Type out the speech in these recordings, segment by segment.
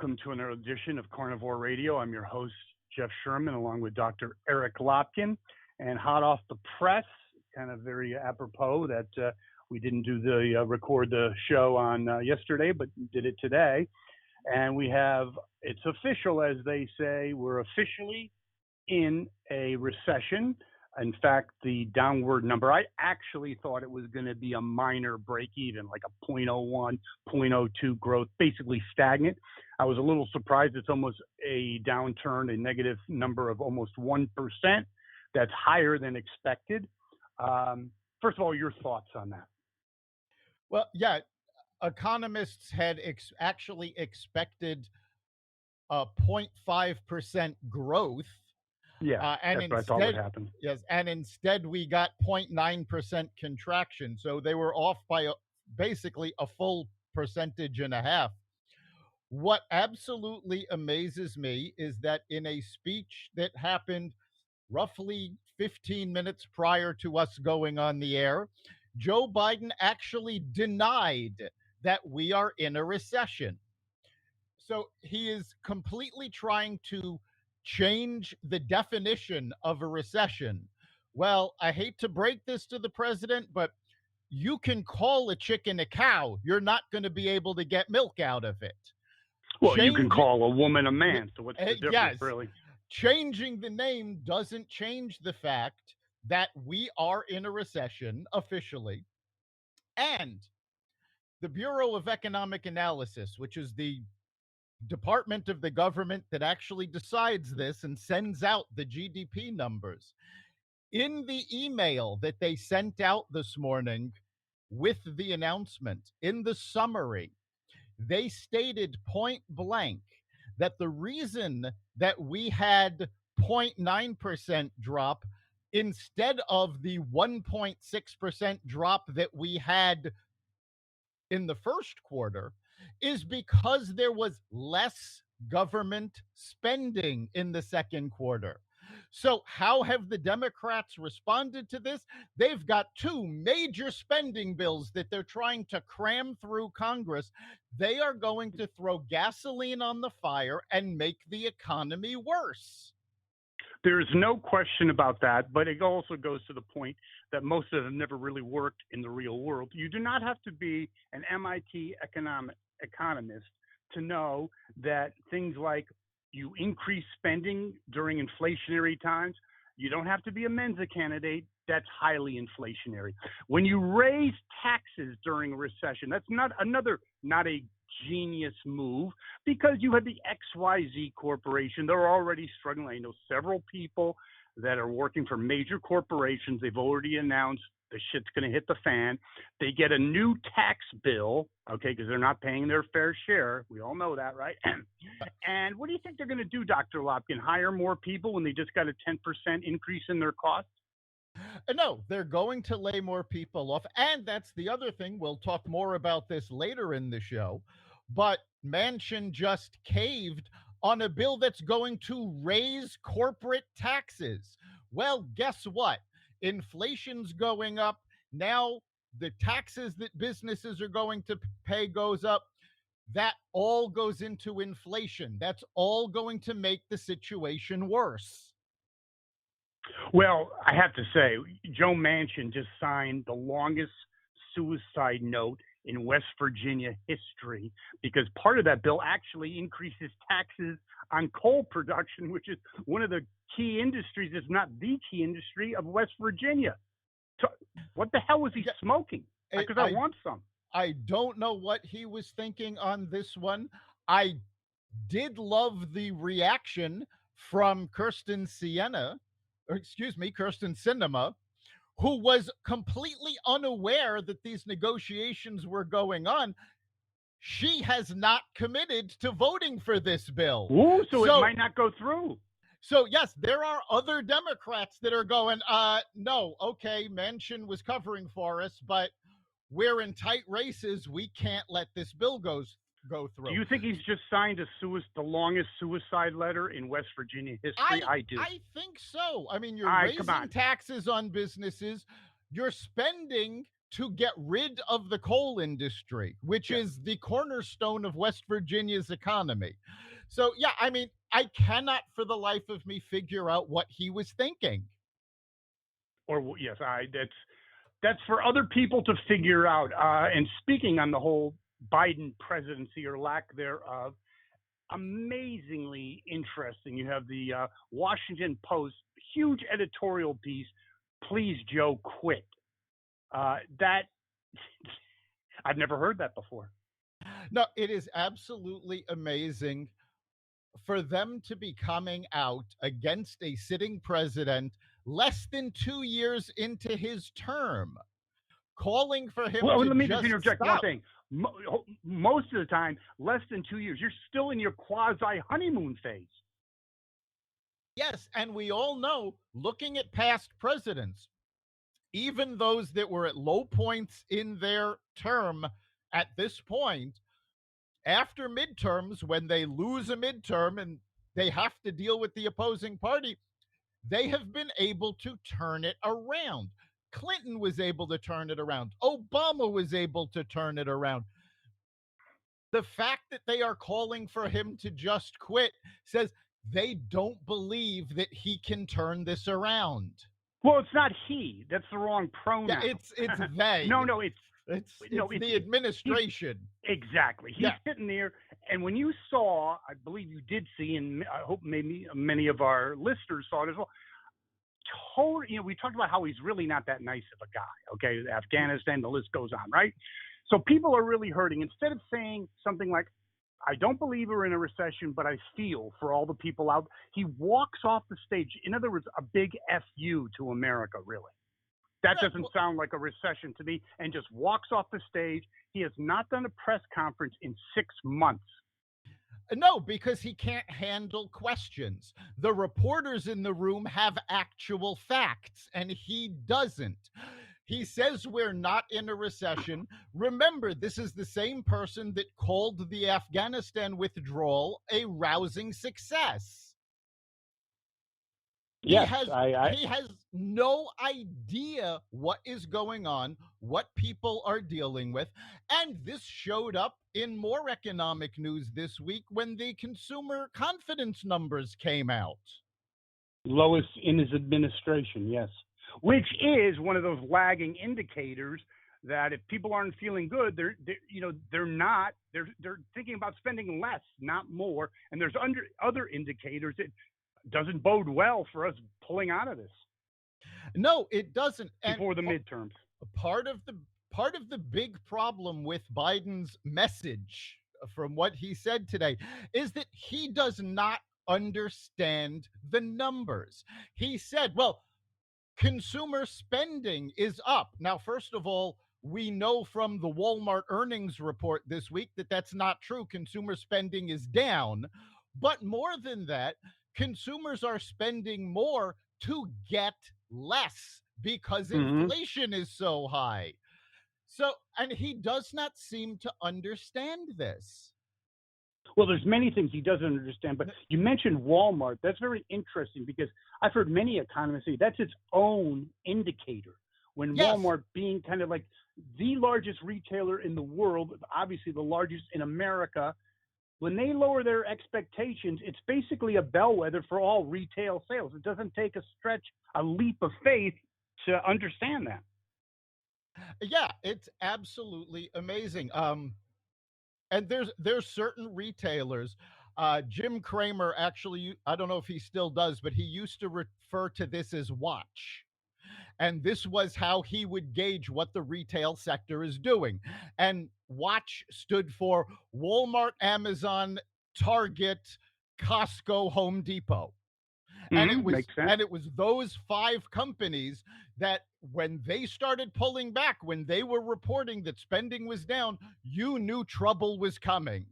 welcome to another edition of Carnivore Radio. I'm your host, Jeff Sherman, along with Dr. Eric Lopkin. And hot off the press, kind of very apropos that we didn't do the record the show on yesterday, but did it today. And we have, it's official, as they say, we're officially in a recession. In fact, the downward number, I actually thought it was going to be a minor break even, like a 0.01, 0.02 growth, basically stagnant. I was a little surprised. It's almost a downturn, a negative number of almost 1%. That's higher than expected. First of all, your thoughts on that? Well, yeah, economists had actually expected a 0.5% growth. Yeah, and that's what I thought would happen. Yes, and instead we got 0.9% contraction. So they were off by basically a full percentage and a half. What absolutely amazes me is that in a speech that happened roughly 15 minutes prior to us going on the air, Joe Biden actually denied that we are in a recession. So he is completely trying to change the definition of a recession. Well, I hate to break this to the president, but you can call a chicken a cow. You're not going to be able to get milk out of it. Well, you can call a woman a man. So what's the difference, yes, really? Changing the name doesn't change the fact that we are in a recession officially. And the Bureau of Economic Analysis, which is the department of the government that actually decides this and sends out the GDP numbers, in the email that they sent out this morning with the announcement, in the summary, they stated point blank that the reason that we had 0.9% drop instead of the 1.6% drop that we had in the first quarter is because there was less government spending in the second quarter. So how have the Democrats responded to this? They've got two major spending bills that they're trying to cram through Congress. They are going to throw gasoline on the fire and make the economy worse. There's no question about that, but it also goes to the point that most of them never really worked in the real world. You do not have to be an MIT economist to know that things like you increase spending during inflationary times. You don't have to be a Mensa candidate. That's highly inflationary. When you raise taxes during a recession, that's not a genius move, because you have the XYZ Corporation. They're already struggling. I know several people that are working for major corporations. They've already announced the shit's going to hit the fan. They get a new tax bill, okay, because they're not paying their fair share. We all know that, right? And what do you think they're going to do, Dr. Lopkin? Hire more people when they just got a 10% increase in their costs? No, they're going to lay more people off. And that's the other thing. We'll talk more about this later in the show. But Manchin just caved on a bill that's going to raise corporate taxes. Well, guess what? Inflation's going up. Now the taxes that businesses are going to pay goes up. That all goes into inflation. That's all going to make the situation worse. Well, I have to say, Joe Manchin just signed the longest suicide note in West Virginia history, because part of that bill actually increases taxes on coal production, which is one of the key industries, if not the key industry, of West Virginia. So what the hell was he smoking? Because I want some. I don't know what he was thinking on this one. I did love the reaction from Kirsten Sinema, who was completely unaware that these negotiations were going on. She has not committed to voting for this bill. Ooh, so it might not go through. So, yes, there are other Democrats that are going, no, okay, Manchin was covering for us, but we're in tight races. We can't let this bill go through. Do you think he's just signed the longest suicide letter in West Virginia history? I do. I think so. I mean, you're raising taxes on businesses. You're spending to get rid of the coal industry, which Yeah. is the cornerstone of West Virginia's economy. So, yeah, I mean, I cannot for the life of me figure out what he was thinking. Or yes, that's for other people to figure out. And speaking on the whole Biden presidency or lack thereof, amazingly interesting. You have the Washington Post huge editorial piece. Please, Joe, quit. That I've never heard that before. No, it is absolutely amazing for them to be coming out against a sitting president less than 2 years into his term, calling for him Well, to let me just just interject one stop. thing. Most of the time, less than 2 years, you're still in your quasi honeymoon phase. Yes, and we all know, looking at past presidents, even those that were at low points in their term at this point, after midterms, when they lose a midterm and they have to deal with the opposing party, they have been able to turn it around. Clinton was able to turn it around. Obama was able to turn it around. The fact that they are calling for him to just quit says they don't believe that he can turn this around. Well, it's not he. That's the wrong Yeah, pronoun. it's No, they. no, it's no, It's the he's administration. exactly. He's Yeah. sitting there, and when you saw, I believe you did see, and I hope maybe many of our listeners saw it as well. Totally, we talked about how he's really not that nice of a guy. Okay, Afghanistan, the list goes on, right? So people are really hurting. Instead of saying something like, I don't believe we're in a recession, but I feel for all the people out. He walks off the stage. In other words, a big FU to America, really. That Right. doesn't sound like a recession to me, and just walks off the stage. He has not done a press conference in 6 months. No, because he can't handle questions. The reporters in the room have actual facts, and he doesn't. He says we're not in a recession. Remember, this is the same person that called the Afghanistan withdrawal a rousing success. He Yes, has I he has no idea what is going on, what people are dealing with, and this showed up in more economic news this week when the consumer confidence numbers came out. lowest in his administration. Yes, which is one of those lagging indicators that if people aren't feeling good, they're not. They're thinking about spending less, not more. And there's other indicators that doesn't bode well for us pulling out of this No, it doesn't. And before the midterms. part of the part of the big problem with Biden's message from what he said today is that he does not understand the numbers. He said, well, consumer spending is up. Now, first of all, we know from the Walmart earnings report this week that that's not true. Consumer spending is down. But more than that, consumers are spending more to get less because Mm-hmm. inflation is so high. So, and he does not seem to understand this. Well, there's many things he doesn't understand, but you mentioned Walmart. That's very interesting because I've heard many economists say that's its own indicator. When Yes. Walmart, being kind of like the largest retailer in the world, obviously the largest in America, when they lower their expectations, it's basically a bellwether for all retail sales. It doesn't take a leap of faith to understand that. Yeah, it's absolutely amazing. And there's certain retailers. Jim Cramer actually, I don't know if he still does, but he used to refer to this as watch. And this was how he would gauge what the retail sector is doing. And watch stood for Walmart, Amazon, Target, Costco, Home Depot. And it Mm-hmm. was Makes sense. and it was those five companies that when they started pulling back, when they were reporting that spending was down, you knew trouble was coming.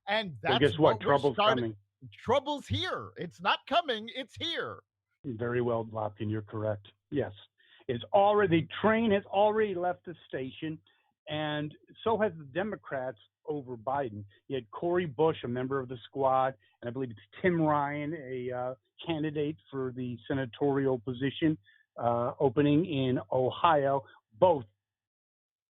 And Well, that's guess what? what we're Trouble's starting. coming. Trouble's here. It's not coming, it's here. Very well, Lopkin, you're correct. Yes. The train has already left the station, and so has the Democrats over Biden. You had Cory Bush, a member of the squad, and I believe it's Tim Ryan, a candidate for the senatorial position, opening in Ohio. Both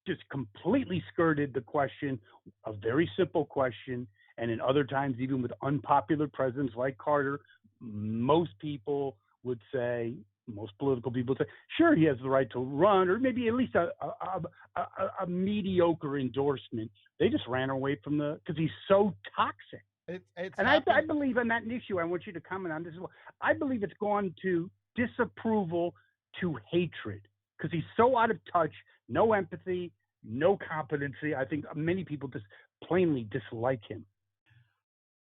just completely skirted the question, a very simple question. And in other times, even with unpopular presidents like Carter, most people would say, most political people would say, sure, he has the right to run, or maybe at least a mediocre endorsement. They just ran away from because he's so toxic. It's And I happened. believe on that issue, I want you to comment on this as well. I believe it's gone to disapproval to hatred because he's so out of touch, no empathy, no competency. I think many people just plainly dislike him.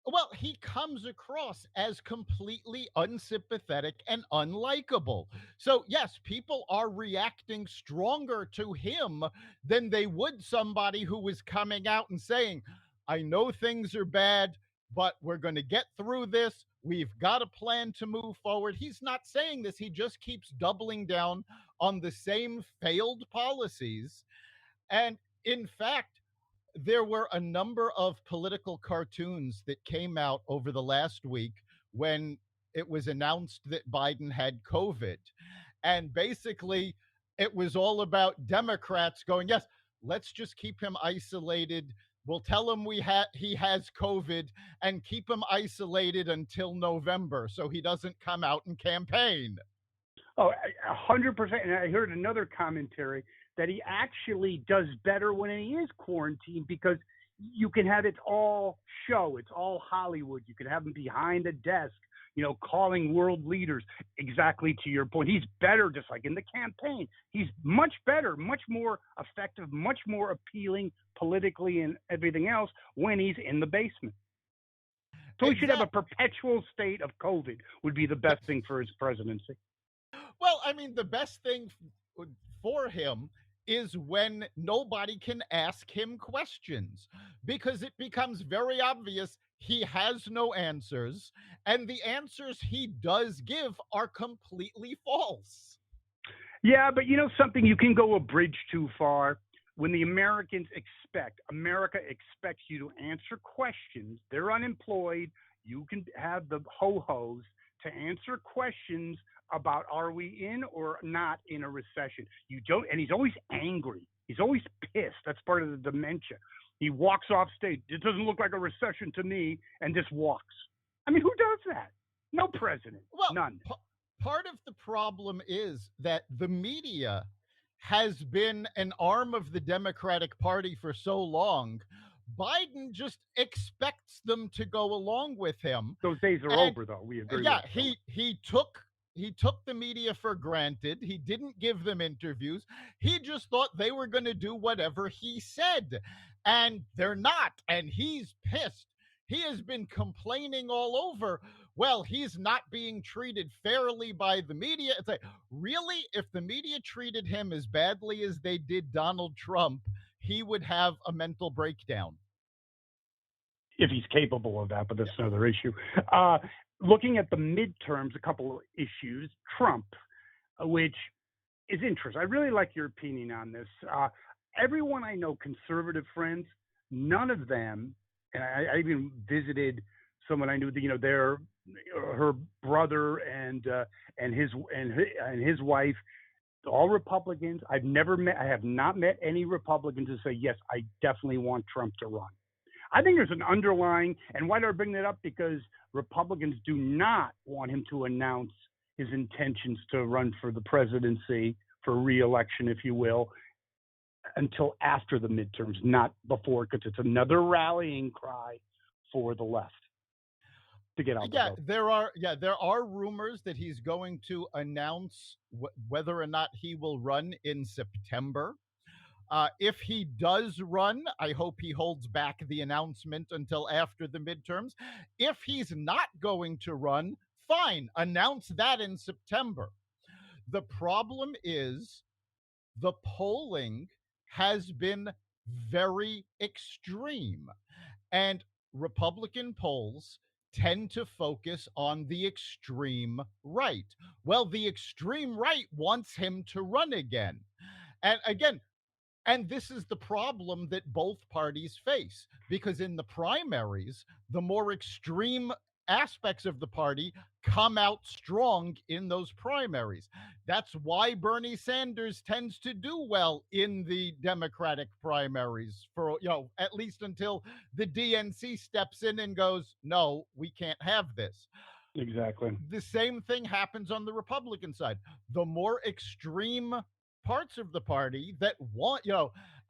Well, he comes across as completely unsympathetic and unlikable. So, yes, people are reacting stronger to him than they would somebody who was coming out and saying, I know things are bad, but we're going to get through this. We've got a plan to move forward. He's not saying this. He just keeps doubling down on the same failed policies. And in fact, there were a number of political cartoons that came out over the last week when it was announced that Biden had COVID. And basically, it was all about Democrats going, yes, let's just keep him isolated. We'll tell him he has COVID and keep him isolated until November so he doesn't come out and campaign. Oh, 100%. And I heard another commentary that he actually does better when he is quarantined because you can have it all show. It's all Hollywood. You can have him behind a desk, calling world leaders. Exactly to your point. He's better, just like in the campaign. He's much better, much more effective, much more appealing politically and everything else when he's in the basement. So we should have a perpetual state of COVID would be the best thing for his presidency. Well, I mean, the best thing for him is when nobody can ask him questions because it becomes very obvious he has no answers, and the answers he does give are completely false. Yeah, but something, you can go a bridge too far. When the America expects you to answer questions, they're unemployed. You can have the ho-hos to answer questions about are we in or not in a recession. You don't, and he's always angry. He's always pissed. That's part of the dementia. He walks off stage. It doesn't look like a recession to me, and just walks. I mean, who does that? No president. Well, None. Part of the problem is that the media has been an arm of the Democratic Party for so long. Biden just expects them to go along with him. Those days are And over, though. We agree. yeah, with he took the media for granted. He didn't give them interviews. He just thought they were going to do whatever he said, and they're not. And he's pissed. He has been complaining all over. Well, he's not being treated fairly by the media. It's like, really? If the media treated him as badly as they did Donald Trump, he would have a mental breakdown. if he's capable of that, but that's Yeah. another issue. Looking at the midterms, a couple of issues. Trump, which is interesting. I really like your opinion on this. Everyone I know, conservative friends, none of them, and I even visited someone I knew. Their her brother and his wife, all Republicans. I have not met any Republicans who say yes, I definitely want Trump to run. I think there's an underlying, and why do I bring that up? Because Republicans do not want him to announce his intentions to run for the presidency, for re-election, if you will, until after the midterms, not before, because it's another rallying cry for the left to get out the vote. There are rumors that he's going to announce whether or not he will run in September. If he does run, I hope he holds back the announcement until after the midterms. If he's not going to run, fine, announce that in September. The problem is the polling has been very extreme, and Republican polls tend to focus on the extreme right. Well, the extreme right wants him to run again. And again, and this is the problem that both parties face because in the primaries, the more extreme aspects of the party come out strong in those primaries. That's why Bernie Sanders tends to do well in the Democratic primaries for, at least until the DNC steps in and goes, "No, we can't have this." Exactly. The same thing happens on the Republican side. The more extreme parts of the party that want,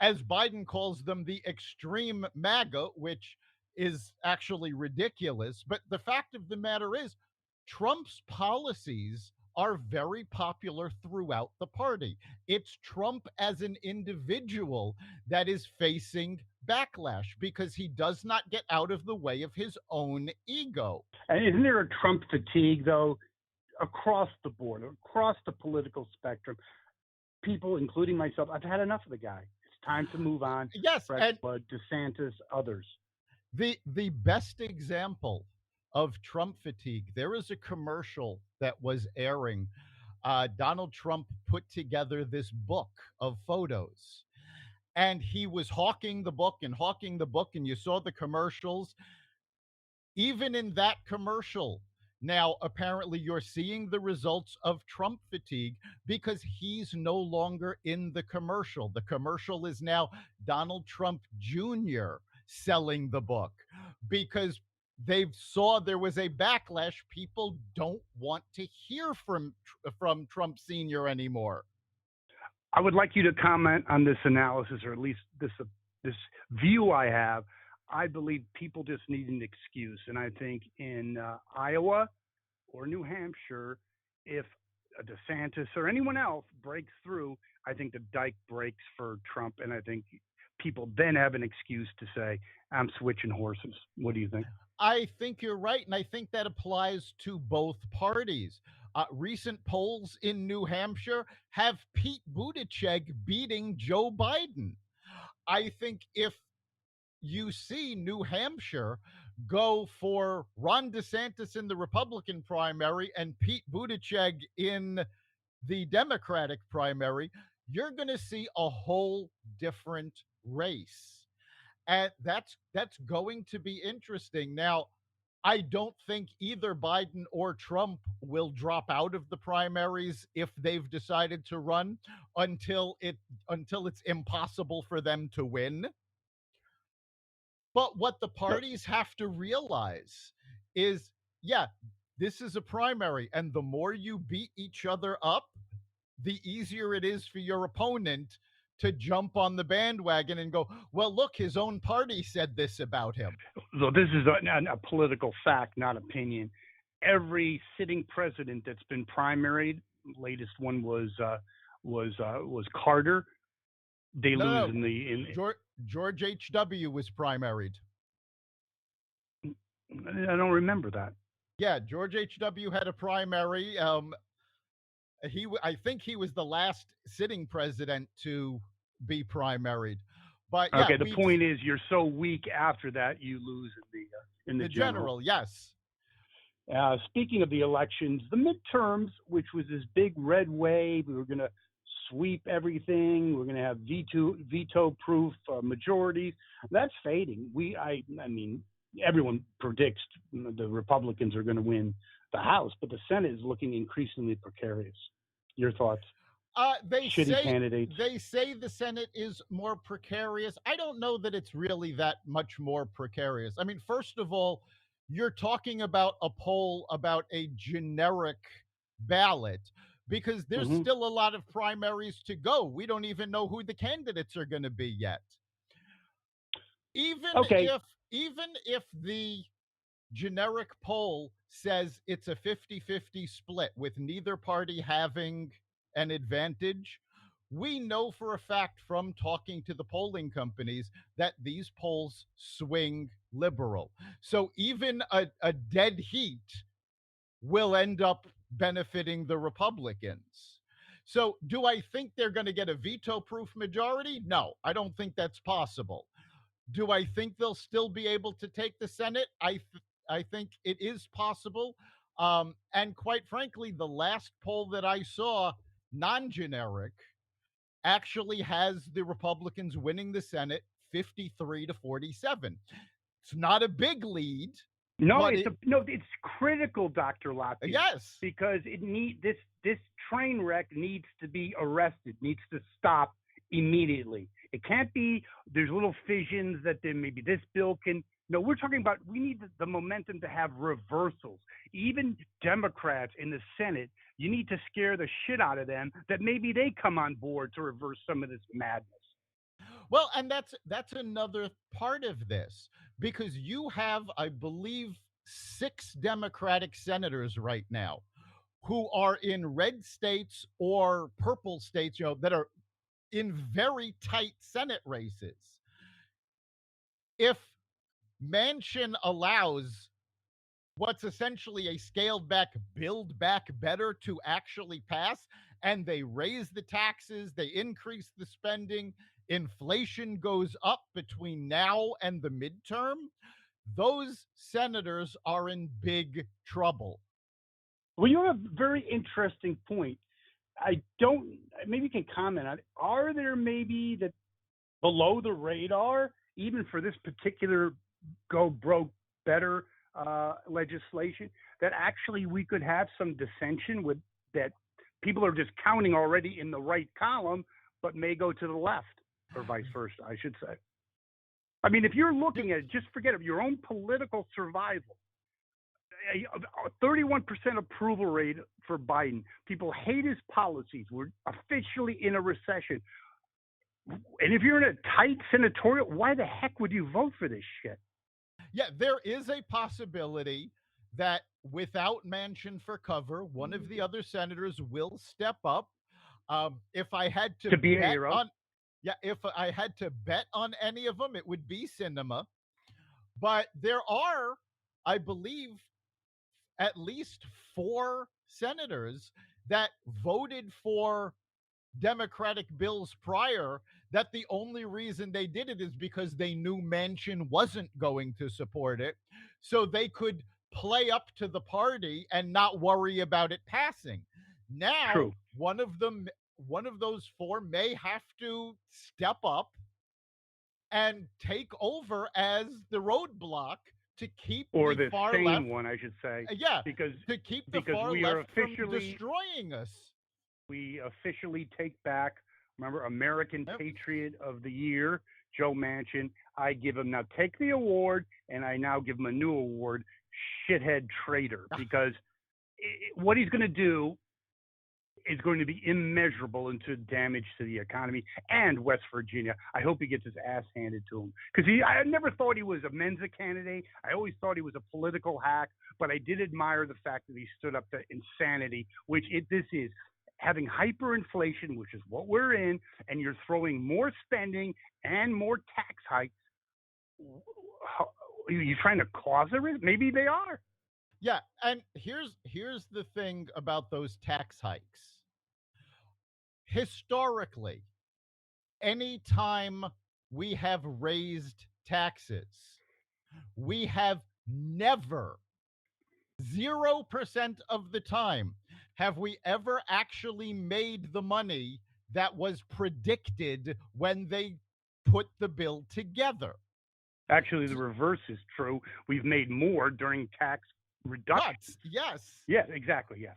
as Biden calls them, the extreme MAGA, which is actually ridiculous. But the fact of the matter is, Trump's policies are very popular throughout the party. It's Trump as an individual that is facing backlash because he does not get out of the way of his own ego. And isn't there a Trump fatigue, though, across the board, across the political spectrum? People, including myself, I've had enough of the guy. It's time to move on. Yes, Fresh and blood, DeSantis, others. the best example of Trump fatigue, there is a commercial that was airing. Donald Trump put together this book of photos, and he was hawking the book and hawking the book, and you saw the commercials. Even in that commercial, now apparently you're seeing the results of Trump fatigue because he's no longer in the commercial. The commercial is now Donald Trump Jr. selling the book because they saw there was a backlash. People don't want to hear from Trump Sr. anymore. I would like you to comment on this analysis, or at least this view I have. I believe people just need an excuse, and I think in Iowa or New Hampshire, if a DeSantis or anyone else breaks through, I think the dike breaks for Trump, and I think people then have an excuse to say, "I'm switching horses." What do you think? I think you're right, and I think that applies to both parties. Recent polls in New Hampshire have Pete Buttigieg beating Joe Biden. I think if you see New Hampshire go for Ron DeSantis in the Republican primary and Pete Buttigieg in the Democratic primary, you're going to see a whole different race. And that's going to be interesting. Now, I don't think either Biden or Trump will drop out of the primaries if they've decided to run until it's impossible for them to win. But what the parties have to realize is, yeah, this is a primary, and the more you beat each other up, the easier it is for your opponent to jump on the bandwagon and go, "Well, look, his own party said this about him." So this is a political fact, not opinion. Every sitting president that's been primaried, latest one was Carter. They No, lose no, in the in. George H.W. was primaried. I don't remember that. Yeah, George H.W. had a primary. I think he was the last sitting president to be primaried. But yeah, Okay, the point is you're so weak after that you lose in the the general. general, yes. Speaking of the elections, the midterms, which was this big red wave, we were going to sweep everything. We're going to have veto-proof majorities. That's fading. I mean, everyone predicts the Republicans are going to win the House, but the Senate is looking increasingly precarious. Your thoughts? Candidates. They say the Senate is more precarious. I don't know that it's really that much more precarious. I mean, first of all, you're talking about a poll about a generic ballot because there's Mm-hmm. still a lot of primaries to go. We don't even know who the candidates are going to be yet. Even Okay. if the generic poll says it's a 50-50 split with neither party having an advantage, we know for a fact from talking to the polling companies that these polls swing liberal. So even a dead heat will end up benefiting the Republicans. So do I think they're going to get a veto proof majority? No, I don't think that's possible. Do I think they'll still be able to take the Senate? I think it is possible. And quite frankly, the last poll that I saw, non-generic, actually has the Republicans winning the Senate 53-47. It's not a big lead, No, but it it's critical, Dr. Lotfi, yes. because this train wreck needs to be arrested, needs to stop immediately. It can't be there's little fissions that then maybe this bill can. No, we're talking about we need the momentum to have reversals. Even Democrats in the Senate, you need to scare the shit out of them that maybe they come on board to reverse some of this madness. Well, and that's another part of this because you have, I believe, 6 Democratic senators right now who are in red states or purple states, that are in very tight Senate races. If Manchin allows what's essentially a scaled back build back better to actually pass, and they raise the taxes, they increase the spending, inflation goes up between now and the midterm, those senators are in big trouble. Well, you have a very interesting point. I don't. Maybe you can comment on it. Are there maybe that below the radar, even for this particular go broke better legislation, that actually we could have some dissension with that people are just counting already in the right column, but may go to the left or vice versa, I should say. I mean, if you're looking at it, just forget it, your own political survival. A 31% approval rate for Biden. People hate his policies. We're officially in a recession. And if you're in a tight senatorial, why the heck would you vote for this shit? Yeah, there is a possibility that without Manchin for cover, one of the other senators will step up. If I had to be a bet hero. on, yeah, if I had to bet on any of them, it would be Cinema. But there are, I believe, at least 4 senators that voted for Democratic bills prior, that the only reason they did it is because they knew Manchin wasn't going to support it. So they could play up to the party and not worry about it passing. Now, True. one of those 4 may have to step up and take over as the roadblock to keep Or the the far left. sane one, I should say, Yeah, because to keep the because far we are left from officially destroying us. we officially take back. Remember, American Yep. Patriot of the Year, Joe Manchin. I give him now. Take the award, and I now give him a new award, shithead traitor, because what he's going to do is going to be immeasurable into damage to the economy and West Virginia. I hope he gets his ass handed to him because I never thought he was a Mensa candidate. I always thought he was a political hack, but I did admire the fact that he stood up to insanity, which this is. Having hyperinflation, which is what we're in, and you're throwing more spending and more tax hikes. Are you trying to cause it? Maybe they are. Yeah, and here's the thing about those tax hikes. Historically, anytime we have raised taxes, we have never 0% of the time have we ever actually made the money that was predicted when they put the bill together. Actually, the reverse is true. We've made more during tax reductions. Yes. Yes, exactly. Yes.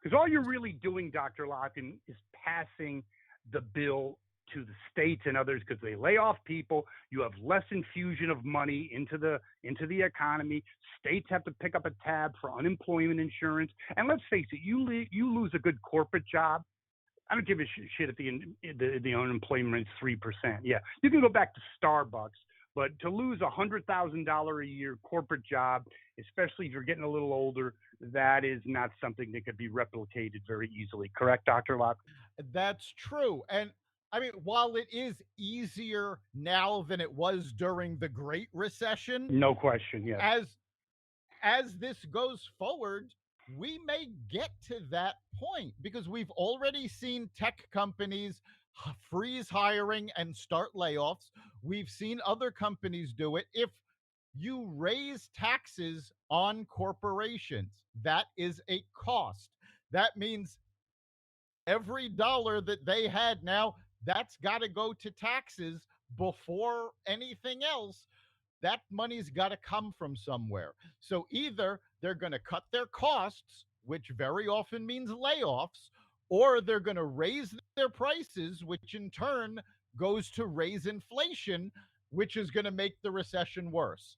Because all you're really doing, Dr. Locken, is passing the bill to the states and others because they lay off people. You have less infusion of money into the economy. States have to pick up a tab for unemployment insurance. And let's face it, you lose a good corporate job. I don't give a shit if the unemployment rate's 3%. Yeah, you can go back to Starbucks, but to lose $100,000 a year corporate job, especially if you're getting a little older, that is not something that could be replicated very easily. Correct, Dr. Locke? That's true. And I mean, while it is easier now than it was during the Great Recession, No question. Yes. as this goes forward, we may get to that point because we've already seen tech companies freeze hiring and start layoffs. We've seen other companies do it. If you raise taxes on corporations, that is a cost. That means every dollar that they had now, that's got to go to taxes before anything else. that money's got to come from somewhere. So either they're going to cut their costs, which very often means layoffs, or they're going to raise their prices, which in turn goes to raise inflation, which is going to make the recession worse.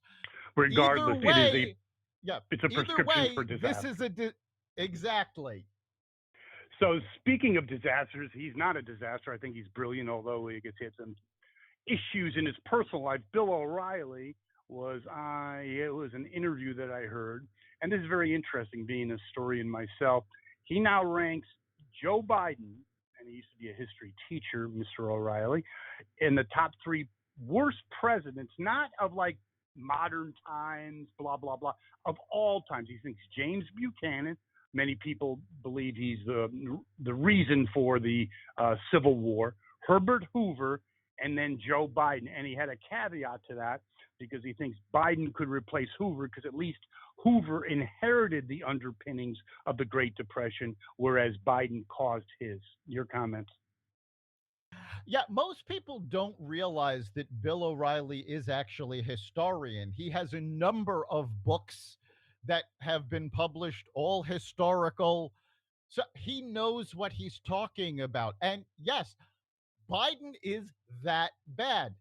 Either Regardless, way, yeah, it's a either prescription for way, this is disaster. exactly. So speaking of disasters, he's not a disaster. I think he's brilliant, although he gets hit some issues in his personal life. Bill O'Reilly it was an interview that I heard, and this is very interesting, being a historian myself. He now ranks Joe Biden, and he used to be a history teacher, Mr. O'Reilly, in the top three worst presidents, not of like modern times, blah blah blah, of all times. He thinks James Buchanan. Many people believe he's the reason for the Civil War. Herbert Hoover, and then Joe Biden. And he had a caveat to that because he thinks Biden could replace Hoover because at least Hoover inherited the underpinnings of the Great Depression, whereas Biden caused his. Your comments? Yeah, most people don't realize that Bill O'Reilly is actually a historian. He has a number of books that have been published, all historical. So he knows what he's talking about. And yes, Biden is that bad.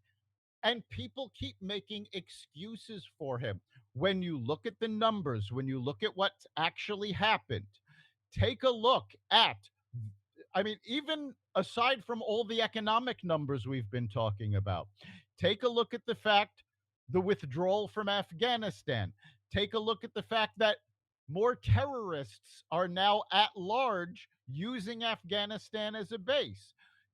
And people keep making excuses for him. When you look at the numbers, when you look at what's actually happened, take a look at, I mean, even aside from all the economic numbers we've been talking about, take a look at the fact the withdrawal from Afghanistan. Take a look at the fact that more terrorists are now at large using Afghanistan as a base.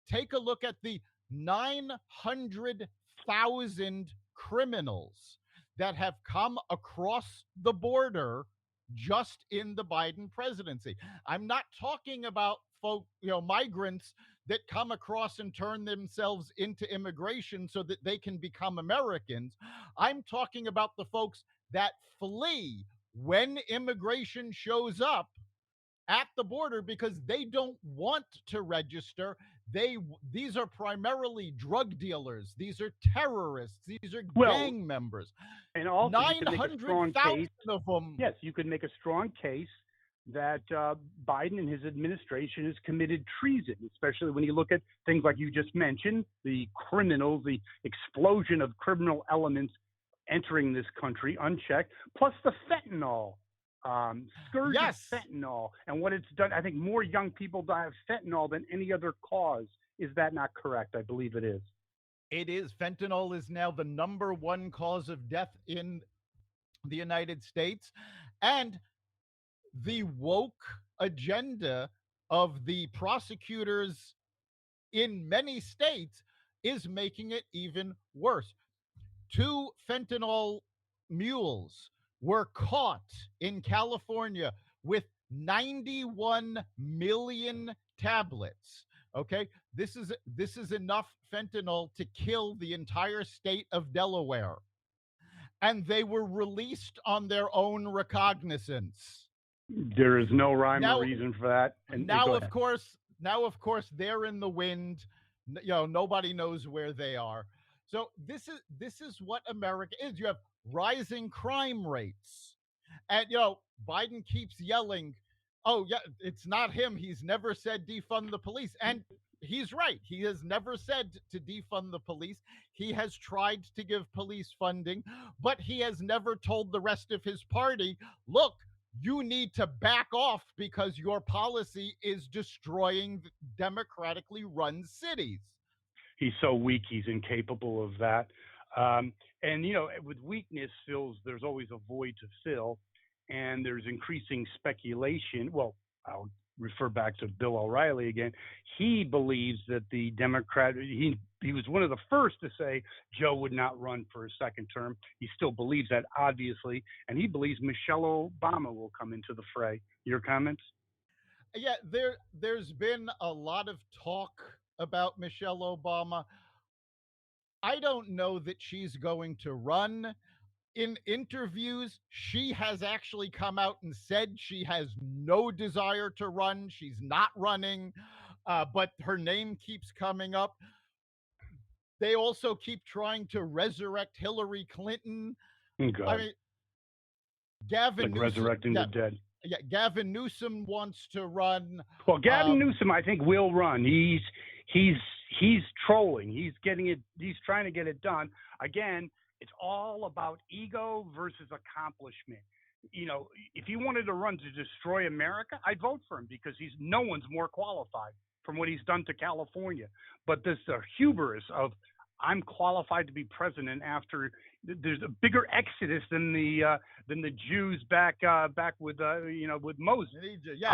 Take a look at the 900,000 criminals that have come across the border just in the Biden presidency. I'm not talking about migrants that come across and turn themselves into immigration so that they can become Americans. I'm talking about the folks that flee when immigration shows up at the border because they don't want to register. These are primarily drug dealers, these are terrorists, these are Well, gang members. and also you can make a strong 900,000 case. of them. Yes, you can make a strong case that Biden and his administration has committed treason, especially when you look at things like you just mentioned, the criminals, the explosion of criminal elements entering this country unchecked, plus the fentanyl scourge of Yes, fentanyl and what it's done. I think more young people die of fentanyl than any other cause. Is that not correct? I believe it is. it is. Fentanyl is now the number one cause of death in the United States. And the woke agenda of the prosecutors in many states is making it even worse. Two fentanyl mules were caught in California with 91 million tablets. Okay, this is enough fentanyl to kill the entire state of Delaware, and they were released on their own recognizance. There is no rhyme or Now, reason for that. And now go of ahead. course, now of course they're in the wind. Nobody knows where they are. So this is what America is. You have rising crime rates, and Biden keeps yelling, "Oh yeah, it's not him. He's never said defund the police." And he's right. He has never said to defund the police. He has tried to give police funding, but he has never told the rest of his party, "Look, you need to back off because your policy is destroying democratically run cities." He's so weak, he's incapable of that. And with weakness fills, there's always a void to fill, and there's increasing speculation. Well, I'll refer back to Bill O'Reilly again. He believes that the Democrat, he was one of the first to say Joe would not run for a second term. He still believes that, obviously, and he believes Michelle Obama will come into the fray. Your comments? Yeah, there's been a lot of talk about Michelle Obama. I don't know that she's going to run. In interviews, she has actually come out and said she has no desire to run. She's not running, but her name keeps coming up. They also keep trying to resurrect Hillary Clinton. Oh, I God, mean, Gavin like Newsom, resurrecting the dead. yeah, Gavin Newsom wants to run. Well, Gavin Um, Newsom, I think, will run. He's he's trolling. He's getting it. He's trying to get it done. Again, it's all about ego versus accomplishment. You know, if he wanted to run to destroy America, I'd vote for him because he's no one's more qualified from what he's done to California. But this hubris of I'm qualified to be president after there's a bigger exodus than the Jews back with with Moses yes,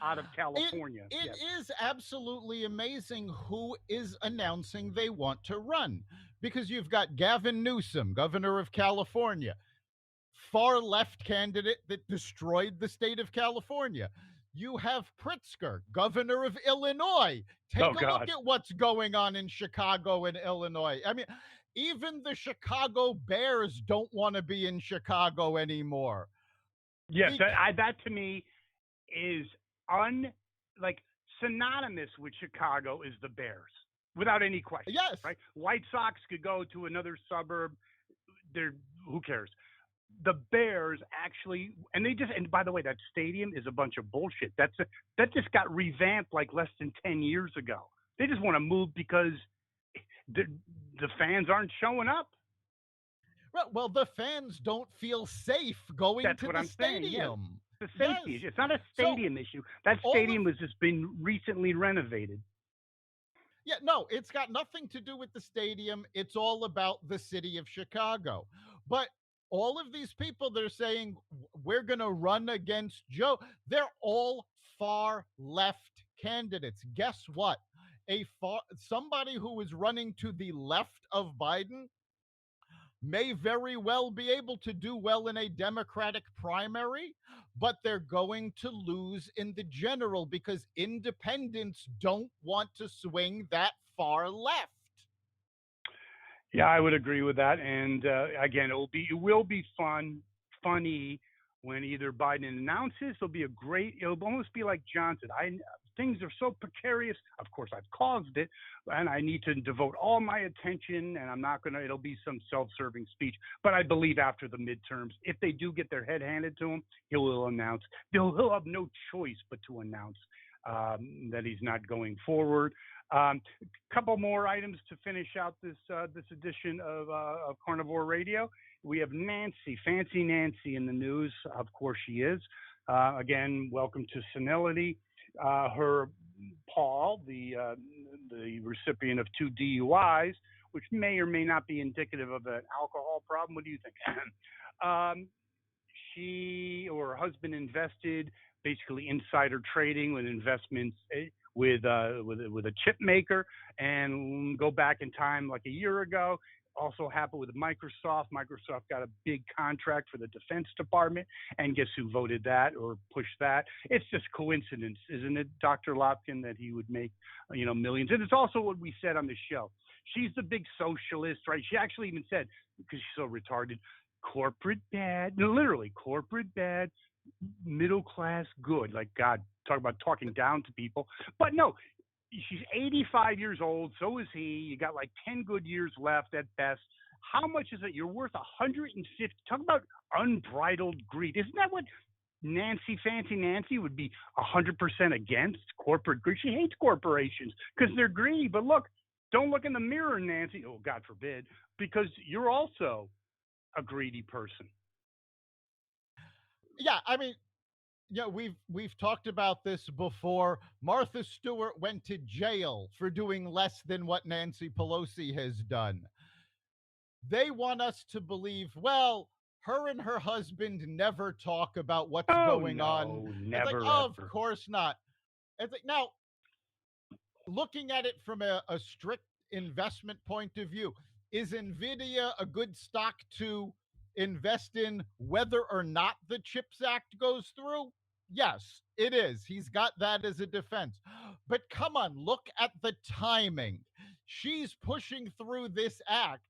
out of it California. it Yes. is absolutely amazing who is announcing they want to run, because you've got Gavin Newsom, governor of California, far left candidate that destroyed the state of California. You have Pritzker, governor of Illinois. Oh Take a look God. at what's going on in Chicago and Illinois. I mean, even the Chicago Bears don't want to be in Chicago anymore. Yes, The that to me is un like synonymous with Chicago is the Bears without any question. yes, Right? White Sox could go to another suburb. They're who cares? The Bears actually, and by the way, that stadium is a bunch of bullshit. That just got revamped like less than 10 years ago. They just want to move because the the fans aren't showing up. well, the fans don't feel safe going That's to what the I'm saying. Yes, stadium. the Yes. safety issue. It's not a So stadium issue. That all of stadium has just been recently renovated. Yeah, no, it's got nothing to do with the stadium. It's all about the city of Chicago. But all of these people that are saying we're going to run against Joe, they're all far left candidates. Guess what? Somebody who is running to the left of Biden may very well be able to do well in a Democratic primary, but they're going to lose in the general because independents don't want to swing that far left. Yeah, I would agree with that. And again, it will be funny when either Biden announces. It'll be a great. It'll almost be like Johnson. I Things are so precarious. Of course, I've caused it, and I need to devote all my attention. And I'm not gonna. It'll be some self-serving speech. But I believe after the midterms, if they do get their head handed to him, he will announce. He'll have no choice but to announce that he's not going forward. Couple more items to finish out this edition of Carnivore Radio. We have Nancy, Fancy Nancy, in the news. Of course, she is. Again, welcome to Senility. Her Paul, the recipient of 2 DUIs, which may or may not be indicative of an alcohol problem. What do you think? um, she or her husband invested basically insider trading with investments with a chip maker, and go back in time like a year ago. Also happened with Microsoft. Microsoft got a big contract for the Defense Department, and guess who voted that or pushed that? It's just coincidence, isn't it, Dr. Lopkin, that he would make millions? And it's also what we said on the show. She's the big socialist, right? She actually even said, because she's so retarded, corporate bad, no, literally corporate bad, middle class good. Like, God, talk about talking down to people. But no, she's 85 years old. So is he. You got like 10 good years left at best. How much is it? You're worth 150. Talk about unbridled greed. Isn't that what Fancy Nancy would be 100% against? Corporate greed. She hates corporations because they're greedy. But look, don't look in the mirror, Nancy. Oh, God forbid, because you're also a greedy person. Yeah, I mean, we've talked about this before. Martha Stewart went to jail for doing less than what Nancy Pelosi has done. They want us to believe, well, her and her husband never talk about what's Oh, going on. no, It's like, never, oh, of ever. course not. It's like, now, looking at it from a strict investment point of view, is Nvidia a good stock to invest in whether or not the CHIPS Act goes through? Yes, it is. He's got that as a defense. But come on, look at the timing. She's pushing through this act,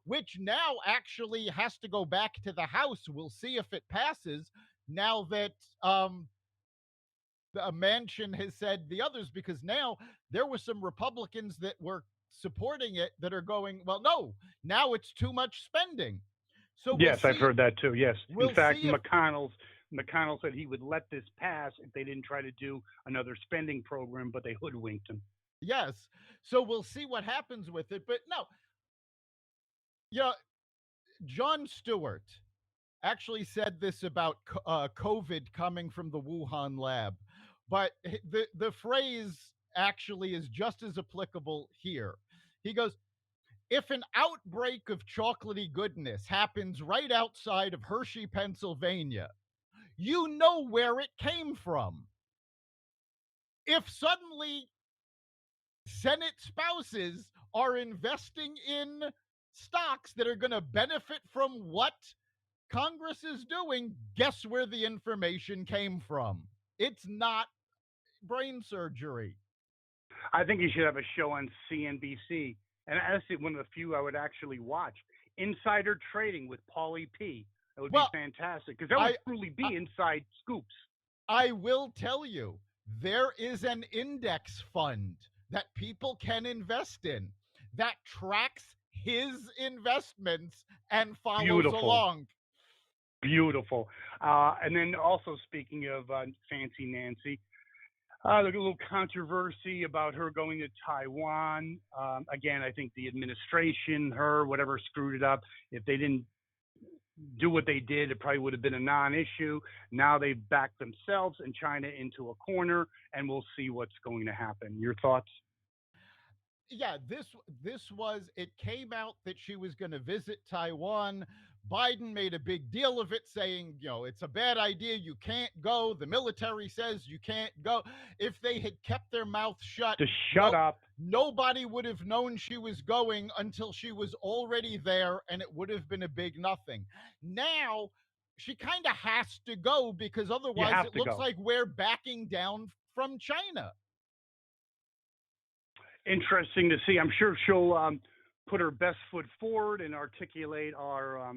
which now actually has to go back to the House. We'll see if it passes now that Manchin has said the others, because now there were some Republicans that were supporting it that are going, well, no, now it's too much spending. So Yes, I've heard that too. Yes. In we'll fact, see if McConnell said he would let this pass if they didn't try to do another spending program, but they hoodwinked him. yes. So we'll see what happens with it. But no, yeah, Jon Stewart actually said this about COVID coming from the Wuhan lab, but the phrase actually is just as applicable here. He goes, if an outbreak of chocolatey goodness happens right outside of Hershey, Pennsylvania, you know where it came from. If suddenly Senate spouses are investing in stocks that are going to benefit from what Congress is doing, guess where the information came from? It's not brain surgery. I think he should have a show on CNBC, and that's one of the few I would actually watch. Insider Trading with Paulie P. That would be Well, fantastic because that would truly be inside scoops. I will tell you, there is an index fund that people can invest in that tracks his investments and follows Beautiful. along. Beautiful. And then also speaking of Fancy Nancy, there's a little controversy about her going to Taiwan. Again, I think the administration, whatever, screwed it up. If they didn't do what they did, it probably would have been a non-issue. Now they've backed themselves and China into a corner, and we'll see what's going to happen. Your thoughts? Yeah, this was, it came out that she was going to visit Taiwan. Biden made a big deal of it, saying, it's a bad idea, you can't go, the military says you can't go. If they had kept their mouth shut, Just shut up. Nobody would have known she was going until she was already there, and it would have been a big nothing. Now she kind of has to go, because otherwise it looks like we're backing down from China. Interesting to see. I'm sure she'll put her best foot forward and articulate our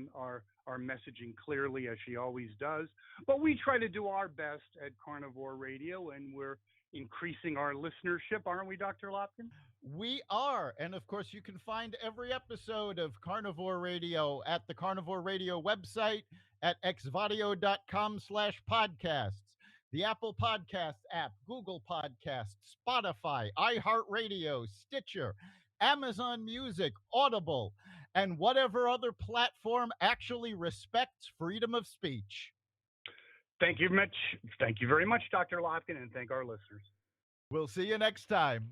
messaging clearly, as she always does. But we try to do our best at Carnivore Radio, and we're increasing our listenership, aren't we, Dr. Lopkin? We are. And of course, you can find every episode of Carnivore Radio at the Carnivore Radio website at xvadio.com/podcasts. The Apple Podcasts app, Google Podcasts, Spotify, iHeartRadio, Stitcher, Amazon Music, Audible, and whatever other platform actually respects freedom of speech. Thank you much. Thank you very much, Dr. Lopkin, and thank our listeners. We'll see you next time.